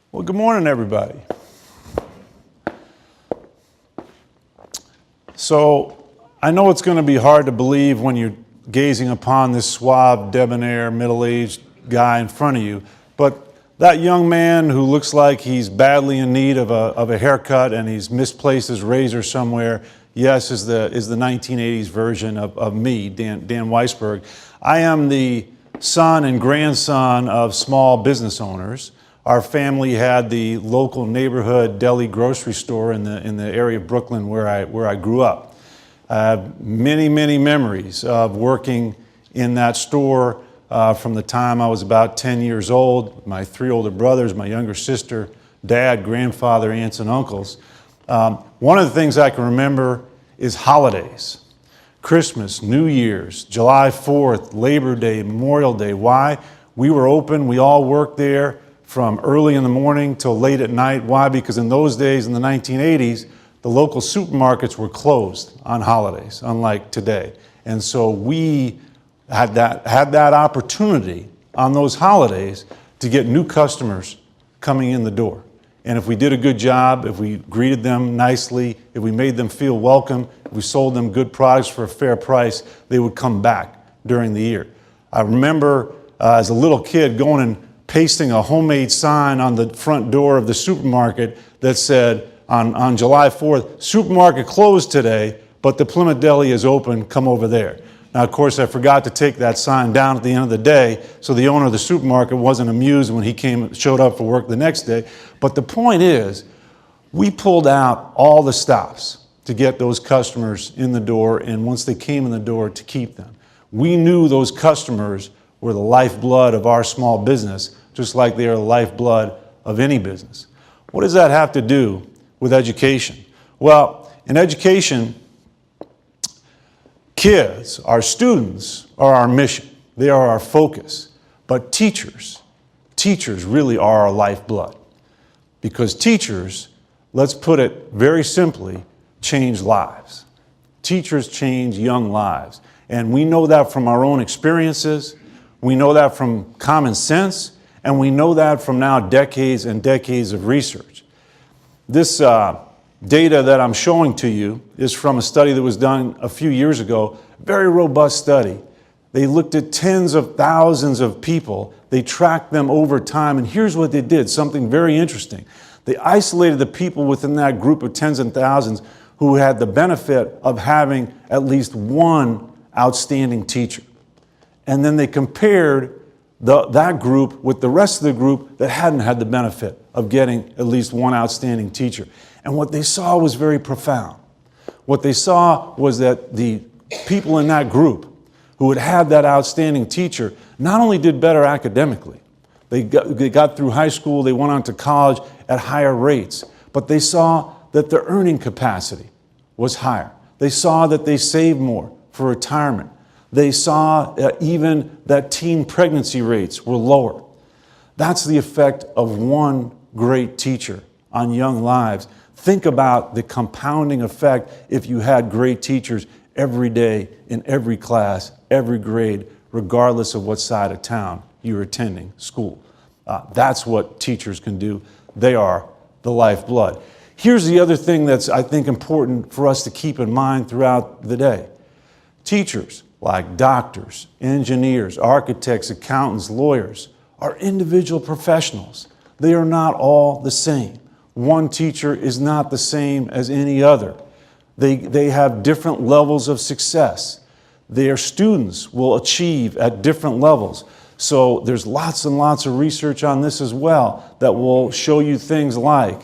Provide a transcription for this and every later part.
Well, good morning, everybody. So, I know it's going to be hard to believe when you're gazing upon this suave, debonair, middle-aged guy in front of you, but that young man who looks like he's badly in need of a haircut and he's misplaced his razor somewhere, yes, is the 1980s version of me, Dan Weisberg. I am the son and grandson of small business owners. Our family had the local neighborhood deli grocery store in the area of Brooklyn where I grew up. Many memories of working in that store from the time I was about 10 years old. My three older brothers, my younger sister, dad, grandfather, aunts, and uncles. One of the things I can remember is holidays. Christmas, New Year's, July 4th, Labor Day, Memorial Day. Why? We were open. We all worked there from early in the morning till late at night. Why? Because in those days, in the 1980s, the local supermarkets were closed on holidays, unlike today. And so we had that opportunity on those holidays to get new customers coming in the door. And if we did a good job, if we greeted them nicely, if we made them feel welcome, if we sold them good products for a fair price, they would come back during the year. I remember as a little kid going and pasting a homemade sign on the front door of the supermarket that said, on July 4th, supermarket closed today, but the Plymouth Deli is open, come over there. Now, of course, I forgot to take that sign down at the end of the day, so the owner of the supermarket wasn't amused when he showed up for work the next day. But the point is, we pulled out all the stops to get those customers in the door, and once they came in the door, to keep them. We knew those customers were the lifeblood of our small business, just like they are the lifeblood of any business. What does that have to do with education? Well, in education, kids, our students, are our mission. They are our focus. But teachers really are our lifeblood. Because teachers, let's put it very simply, change lives. Teachers change young lives. And we know that from our own experiences, we know that from common sense, and we know that from now decades and decades of research. This data that I'm showing to you is from a study that was done a few years ago, very robust study. They looked at tens of thousands of people. They tracked them over time, and here's what they did, something very interesting. They isolated the people within that group of tens and thousands who had the benefit of having at least one outstanding teacher. And then they compared that group with the rest of the group that hadn't had the benefit of getting at least one outstanding teacher. And what they saw was very profound. What they saw was that the people in that group who had had that outstanding teacher not only did better academically, they got through high school, they went on to college at higher rates, but they saw that their earning capacity was higher. They saw that they saved more for retirement. They saw even that teen pregnancy rates were lower. That's the effect of one great teacher on young lives. Think about the compounding effect if you had great teachers every day in every class, every grade, regardless of what side of town you're attending school. That's what teachers can do. They are the lifeblood. Here's the other thing that's, I think, important for us to keep in mind throughout the day. Teachers, like doctors, engineers, architects, accountants, lawyers, are individual professionals. They are not all the same. One teacher is not the same as any other. They have different levels of success. Their students will achieve at different levels. So there's lots and lots of research on this as well that will show you things like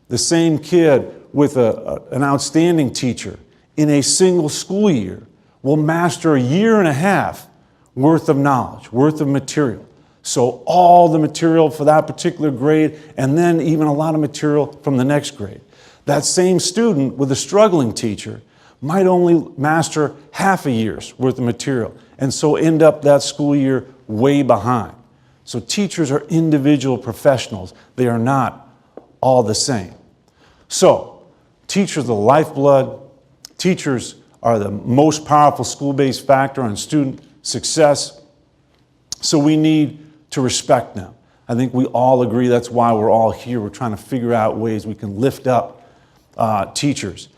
the same kid with an outstanding teacher in a single school year will master a year and a half worth of knowledge, worth of material. So all the material for that particular grade, and then even a lot of material from the next grade. That same student with a struggling teacher might only master half a year's worth of material, and so end up that school year way behind. So teachers are individual professionals. They are not all the same. So teachers are the lifeblood. Teachers are the most powerful school-based factor on student success. So we need to respect them. I think we all agree that's why we're all here. We're trying to figure out ways we can lift up teachers.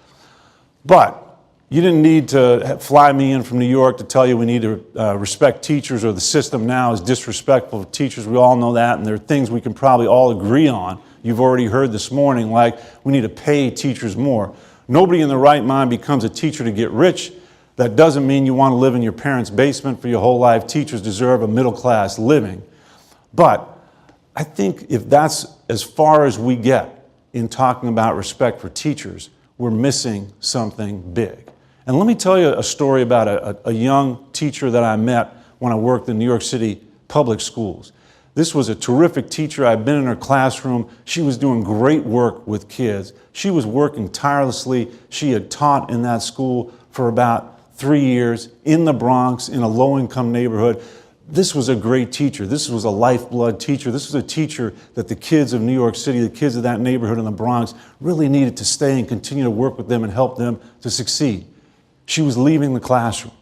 But you didn't need to fly me in from New York to tell you we need to respect teachers, or the system now is disrespectful of teachers. We all know that, and there are things we can probably all agree on. You've already heard this morning, like we need to pay teachers more. Nobody in their right mind becomes a teacher to get rich. That doesn't mean you want to live in your parents' basement for your whole life. Teachers deserve a middle-class living. But I think if that's as far as we get in talking about respect for teachers, we're missing something big. And let me tell you a story about a young teacher that I met when I worked in New York City public schools. This was a terrific teacher. I'd been in her classroom. She was doing great work with kids. She was working tirelessly. She had taught in that school for about 3 years in the Bronx, in a low-income neighborhood. This was a great teacher. This was a lifeblood teacher. This was a teacher that the kids of New York City, the kids of that neighborhood in the Bronx, really needed to stay and continue to work with them and help them to succeed. She was leaving the classroom.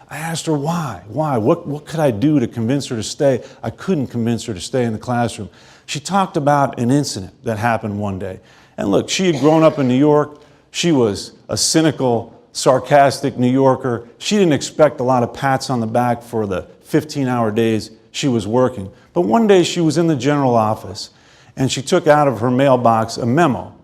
I asked her why. Why? What could I do to convince her to stay? I couldn't convince her to stay in the classroom. She talked about an incident that happened one day. And look, she had grown up in New York. She was a cynical, sarcastic New Yorker. She didn't expect a lot of pats on the back for the 15-hour days she was working. But one day she was in the general office, and she took out of her mailbox a memo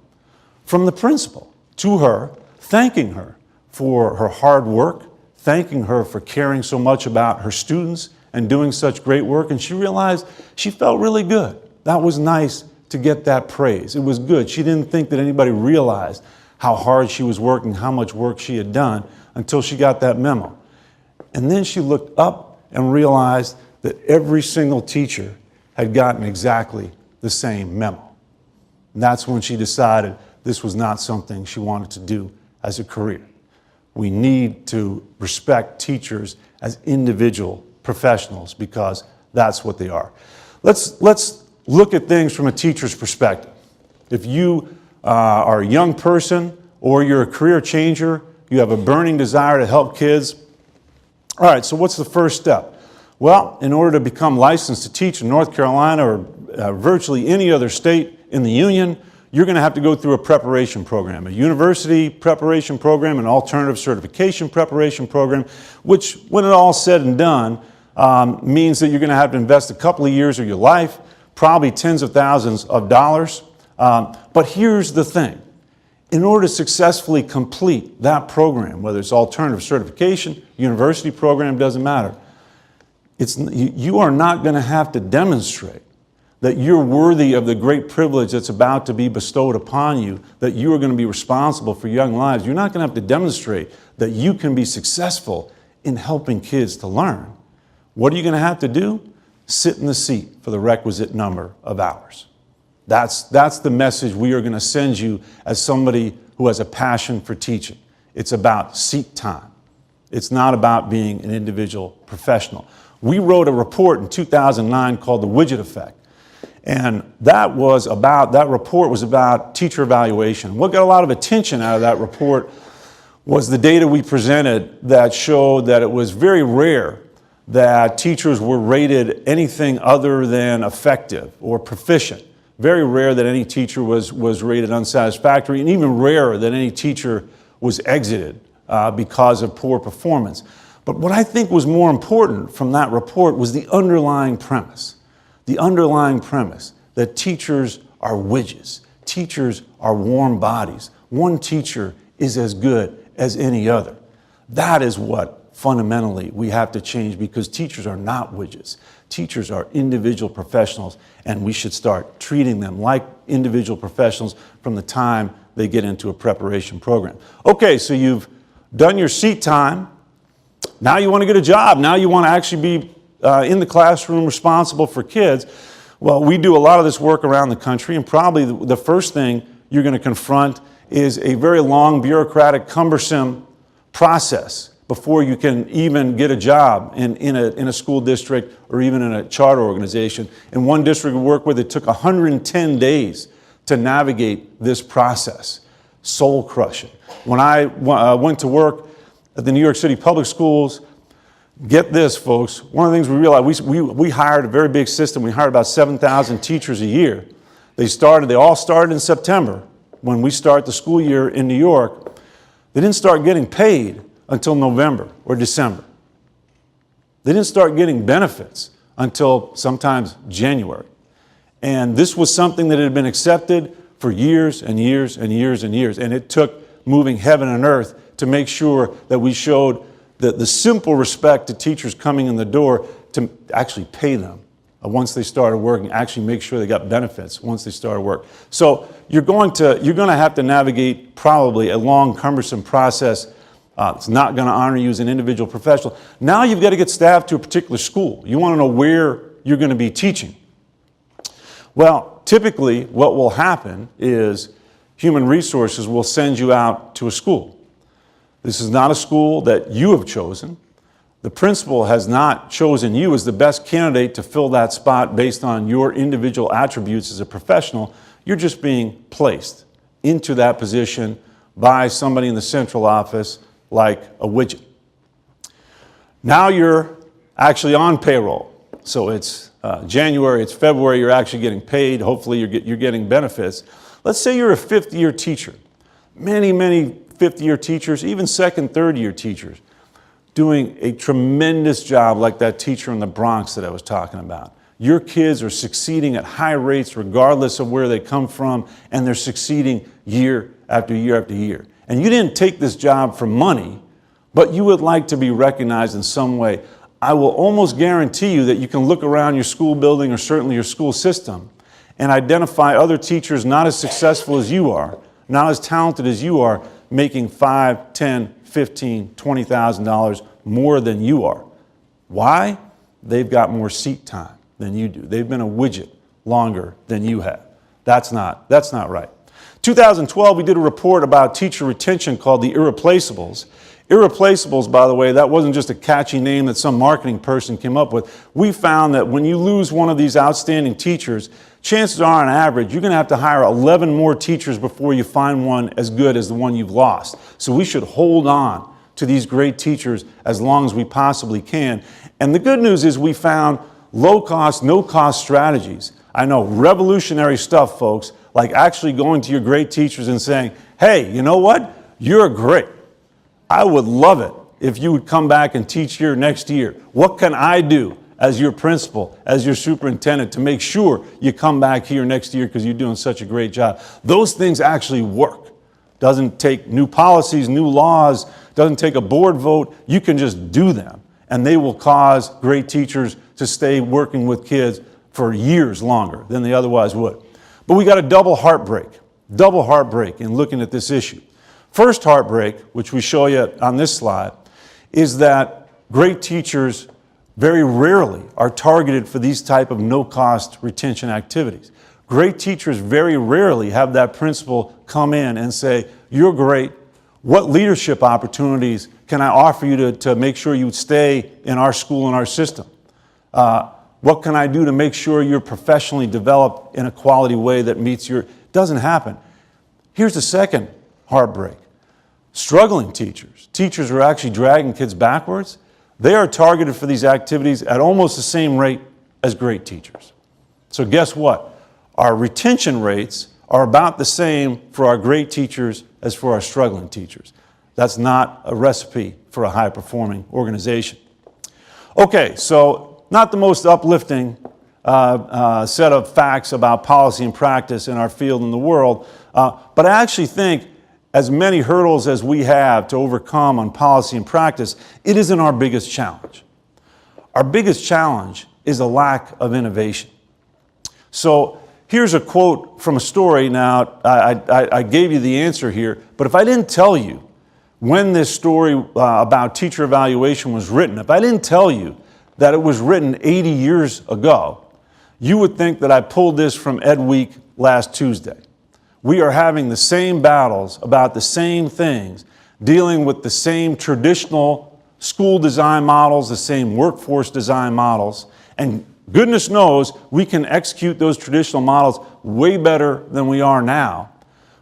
from the principal to her, thanking her for her hard work, thanking her for caring so much about her students and doing such great work. And she realized she felt really good. That was nice to get that praise. It was good. She didn't think that anybody realized how hard she was working, how much work she had done, until she got that memo. And then she looked up and realized that every single teacher had gotten exactly the same memo. And that's when she decided this was not something she wanted to do as a career. We need to respect teachers as individual professionals, because that's what they are. Let's look at things from a teacher's perspective. If you are a young person or you're a career changer, you have a burning desire to help kids. All right, so what's the first step? Well, in order to become licensed to teach in North Carolina or virtually any other state in the union, you're going to have to go through a preparation program, a university preparation program, an alternative certification preparation program, which, when it all's said and done, means that you're going to have to invest a couple of years of your life, probably tens of thousands of dollars. But here's the thing. In order to successfully complete that program, whether it's alternative certification, university program, doesn't matter, you are not going to have to demonstrate that you're worthy of the great privilege that's about to be bestowed upon you, that you are going to be responsible for young lives. You're not going to have to demonstrate that you can be successful in helping kids to learn. What are you going to have to do? Sit in the seat for the requisite number of hours. That's the message we are going to send you as somebody who has a passion for teaching. It's about seat time. It's not about being an individual professional. We wrote a report in 2009 called The Widget Effect. And that report was about teacher evaluation. What got a lot of attention out of that report was the data we presented that showed that it was very rare that teachers were rated anything other than effective or proficient. Very rare that any teacher was rated unsatisfactory, and even rarer that any teacher was exited because of poor performance. But what I think was more important from that report was the underlying premise. The underlying premise that teachers are widgets. Teachers are warm bodies. One teacher is as good as any other. That is what fundamentally we have to change, because teachers are not widgets. Teachers are individual professionals, and we should start treating them like individual professionals from the time they get into a preparation program. Okay, so you've done your seat time. Now you want to get a job. Now you want to actually be in the classroom responsible for kids. Well, we do a lot of this work around the country, and probably the first thing you're going to confront is a very long, bureaucratic, cumbersome process before you can even get a job in a school district or even in a charter organization. In one district we work with, it took 110 days to navigate this process. Soul crushing. When I went to work at the New York City public schools, get this, folks. One of the things we realized, we hired a very big system. We hired about 7,000 teachers a year. They all started in September. When we start the school year in New York, they didn't start getting paid until November or December. They didn't start getting benefits until sometimes January. And this was something that had been accepted for years and years and years and years. And it took moving heaven and earth to make sure that we showed the simple respect to teachers coming in the door to actually pay them once they started working, actually make sure they got benefits once they started work. So you're going to have to navigate probably a long, cumbersome process. It's not going to honor you as an individual professional. Now you've got to get staffed to a particular school. You want to know where you're going to be teaching. Well, typically what will happen is human resources will send you out to a school. This is not a school that you have chosen. The principal has not chosen you as the best candidate to fill that spot based on your individual attributes as a professional. You're just being placed into that position by somebody in the central office like a widget. Now you're actually on payroll. So it's January, it's February, you're actually getting paid. Hopefully you're getting benefits. Let's say you're a fifth-year teacher. Many fifth-year teachers, even second, third-year teachers, doing a tremendous job like that teacher in the Bronx that I was talking about. Your kids are succeeding at high rates regardless of where they come from, and they're succeeding year after year after year. And you didn't take this job for money, but you would like to be recognized in some way. I will almost guarantee you that you can look around your school building or certainly your school system and identify other teachers not as successful as you are, not as talented as you are, making $5,000, $10,000, $15,000, $20,000 more than you are. Why? They've got more seat time than you do. They've been a widget longer than you have. That's not right. 2012, we did a report about teacher retention called the Irreplaceables. Irreplaceables, by the way, that wasn't just a catchy name that some marketing person came up with. We found that when you lose one of these outstanding teachers, chances are on average, you're going to have to hire 11 more teachers before you find one as good as the one you've lost. So we should hold on to these great teachers as long as we possibly can. And the good news is we found low-cost, no-cost strategies. I know, revolutionary stuff, folks, like actually going to your great teachers and saying, hey, you know what? You're great. I would love it if you would come back and teach here next year. What can I do as your principal, as your superintendent, to make sure you come back here next year because you're doing such a great job? Those things actually work. Doesn't take new policies, new laws, doesn't take a board vote. You can just do them, and they will cause great teachers to stay working with kids for years longer than they otherwise would. But we got a double heartbreak in looking at this issue. First heartbreak, which we show you on this slide, is that great teachers very rarely are targeted for these type of no-cost retention activities. Great teachers very rarely have that principal come in and say, you're great, what leadership opportunities can I offer you to make sure you stay in our school and our system? What can I do to make sure you're professionally developed in a quality way that meets your... Doesn't happen. Here's the second heartbreak. Struggling teachers, teachers who are actually dragging kids backwards, they are targeted for these activities at almost the same rate as great teachers. So guess what? Our retention rates are about the same for our great teachers as for our struggling teachers. That's not a recipe for a high-performing organization. Okay, so not the most uplifting set of facts about policy and practice in our field in the world, but I actually think as many hurdles as we have to overcome on policy and practice, it isn't our biggest challenge. Our biggest challenge is a lack of innovation. So here's a quote from a story. Now, I gave you the answer here, but if I didn't tell you when this story about teacher evaluation was written, if I didn't tell you that it was written 80 years ago, you would think that I pulled this from Ed Week last Tuesday. We are having the same battles about the same things, dealing with the same traditional school design models, the same workforce design models, and goodness knows we can execute those traditional models way better than we are now,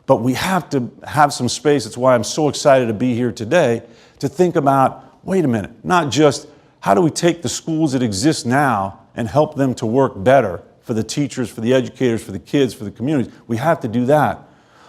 but we have to have some space. That's why I'm so excited to be here today to think about, wait a minute, not just How do we take the schools that exist now and help them to work better for the teachers, for the educators, for the kids, for the communities? We have to do that.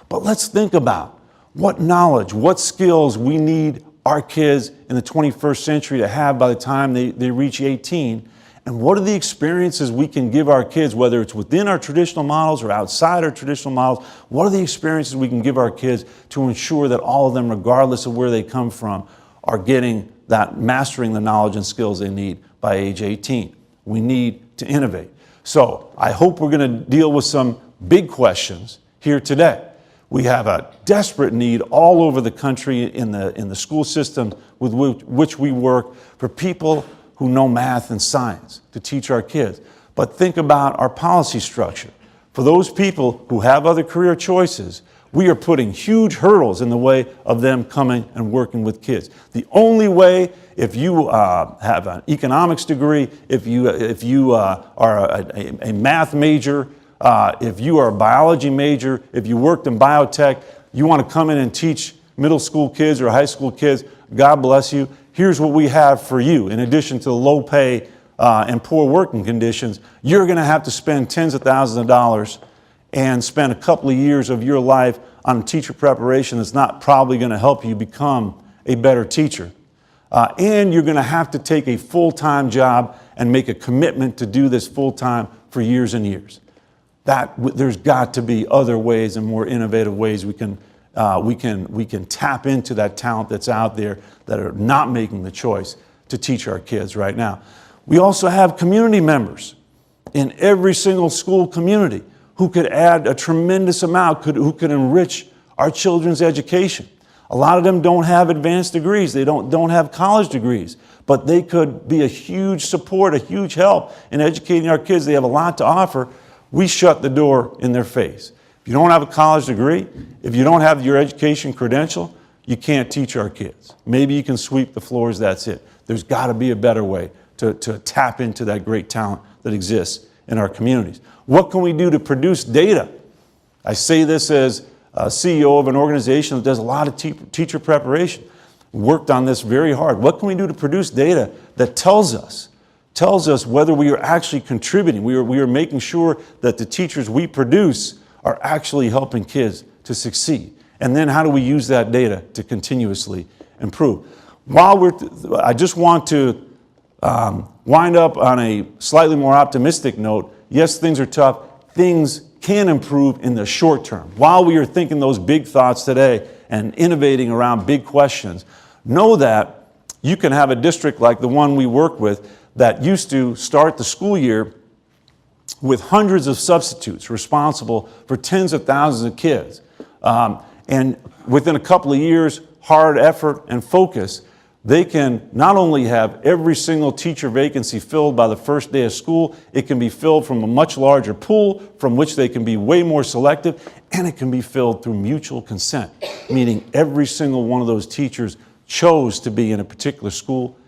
But let's think about what knowledge, what skills we need our kids in the 21st century to have by the time they reach 18, and what are the experiences we can give our kids, whether it's within our traditional models or outside our traditional models. What are the experiences we can give our kids to ensure that all of them, regardless of where they come from, are getting that, mastering the knowledge and skills they need by age 18. We need to innovate. So I hope we're going to deal with some big questions here today. We have a desperate need all over the country in the school system with which we work for people who know math and science to teach our kids. But think about our policy structure. For those people who have other career choices, we are putting huge hurdles in the way of them coming and working with kids. The only way, if you have an economics degree, if you are a math major, if you are a biology major, if you worked in biotech, you want to come in and teach middle school kids or high school kids, God bless you. Here's what we have for you. In addition to the low pay and poor working conditions, you're going to have to spend tens of thousands of dollars and spend a couple of years of your life on teacher preparation that's not probably going to help you become a better teacher. And you're going to have to take a full-time job and make a commitment to do this full-time for years and years. There's got to be other ways and more innovative ways we can tap into that talent that's out there that are not making the choice to teach our kids right now. We also have community members in every single school community who could add a tremendous amount, who could enrich our children's education. A lot of them don't have advanced degrees, they don't have college degrees, but they could be a huge support, a huge help in educating our kids. They have a lot to offer. We shut the door in their face. If you don't have a college degree, if you don't have your education credential, you can't teach our kids. Maybe you can sweep the floors, that's it. There's got to be a better way to tap into that great talent that exists in our communities. What can we do to produce data? I say this as a CEO of an organization that does a lot of teacher preparation. We worked on this very hard. What can we do to produce data that tells us whether we are actually contributing? We are making sure that the teachers we produce are actually helping kids to succeed. And then how do we use that data to continuously improve? I just want to wind up on a slightly more optimistic note. Yes, things are tough. Things can improve in the short term. While we are thinking those big thoughts today and innovating around big questions, know that you can have a district like the one we work with that used to start the school year with hundreds of substitutes responsible for tens of thousands of kids. And within a couple of years, hard effort and focus, they can not only have every single teacher vacancy filled by the first day of school, it can be filled from a much larger pool from which they can be way more selective, and it can be filled through mutual consent, meaning every single one of those teachers chose to be in a particular school.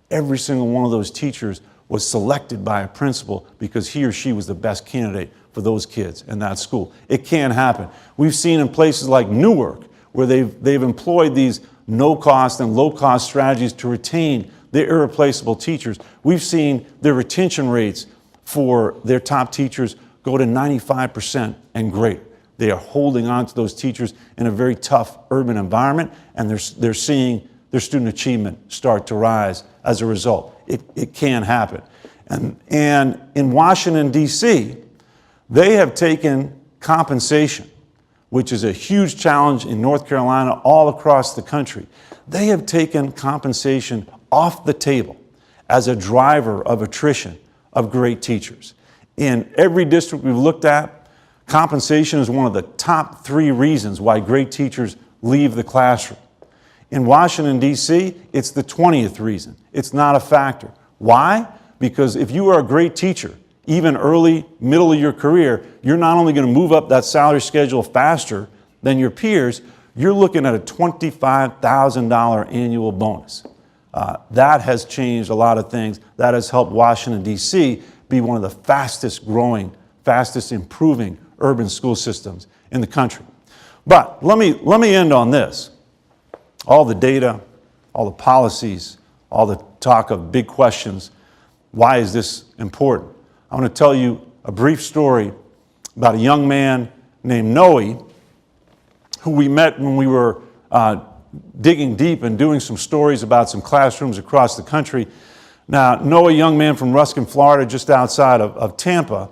Every single one of those teachers was selected by a principal because he or she was the best candidate for those kids in that school. It can happen. We've seen in places like Newark where they've employed these no-cost and low-cost strategies to retain their irreplaceable teachers. We've seen their retention rates for their top teachers go to 95% and greater. They are holding on to those teachers in a very tough urban environment, and they're seeing their student achievement start to rise as a result. It can happen. And in Washington, D.C., they have taken compensation, which is a huge challenge in North Carolina, all across the country. They have taken compensation off the table as a driver of attrition of great teachers. In every district we've looked at, compensation is one of the top 3 reasons why great teachers leave the classroom. In Washington, D.C., it's the 20th reason. It's not a factor. Why? Because if you are a great teacher, even early, middle of your career, you're not only going to move up that salary schedule faster than your peers, you're looking at a $25,000 annual bonus. That has changed a lot of things. That has helped Washington, D.C. be one of the fastest growing, fastest improving urban school systems in the country. But let me end on this. All the data, all the policies, all the talk of big questions. Why is this important? I want to tell you a brief story about a young man named Noe, who we met when we were digging deep and doing some stories about some classrooms across the country. Now, Noe, a young man from Ruskin, Florida, just outside of Tampa.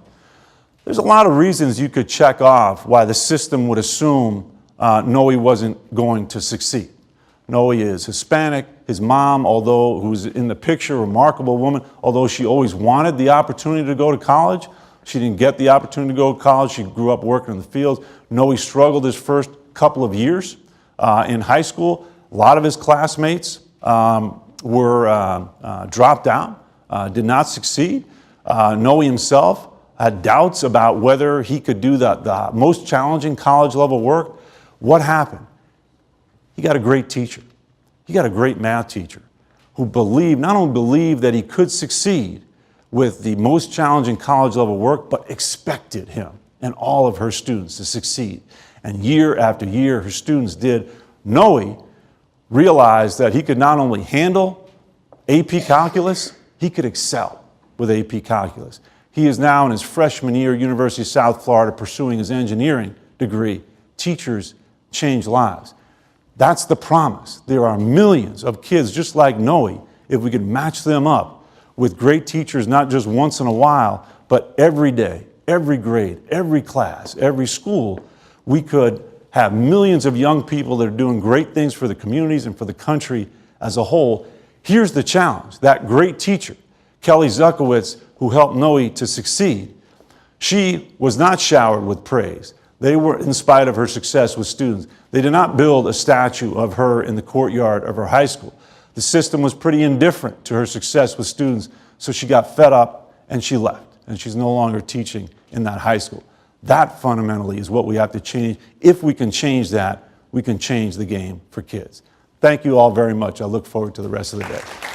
There's a lot of reasons you could check off why the system would assume Noe wasn't going to succeed. Noe is Hispanic. His mom, although who's in the picture, a remarkable woman, although she always wanted the opportunity to go to college, she didn't get the opportunity to go to college. She grew up working in the fields. Noe struggled his first couple of years in high school. A lot of his classmates were dropped out, did not succeed. Noe himself had doubts about whether he could do the most challenging college level work. What happened? He got a great teacher. He got a great math teacher who not only believed that he could succeed with the most challenging college level work, but expected him and all of her students to succeed. And year after year, her students did. Noe realized that he could not only handle AP Calculus, he could excel with AP Calculus. He is now in his freshman year at University of South Florida pursuing his engineering degree. Teachers change lives. That's the promise. There are millions of kids just like Noe if we could match them up with great teachers, not just once in a while, but every day, every grade, every class, every school. We could have millions of young people that are doing great things for the communities and for the country as a whole. Here's the challenge. That great teacher, Kelly Zuckowitz, who helped Noe to succeed, she was not showered with praise. They were, in spite of her success with students, they did not build a statue of her in the courtyard of her high school. The system was pretty indifferent to her success with students, so she got fed up and she left, and she's no longer teaching in that high school. That fundamentally is what we have to change. If we can change that, we can change the game for kids. Thank you all very much. I look forward to the rest of the day.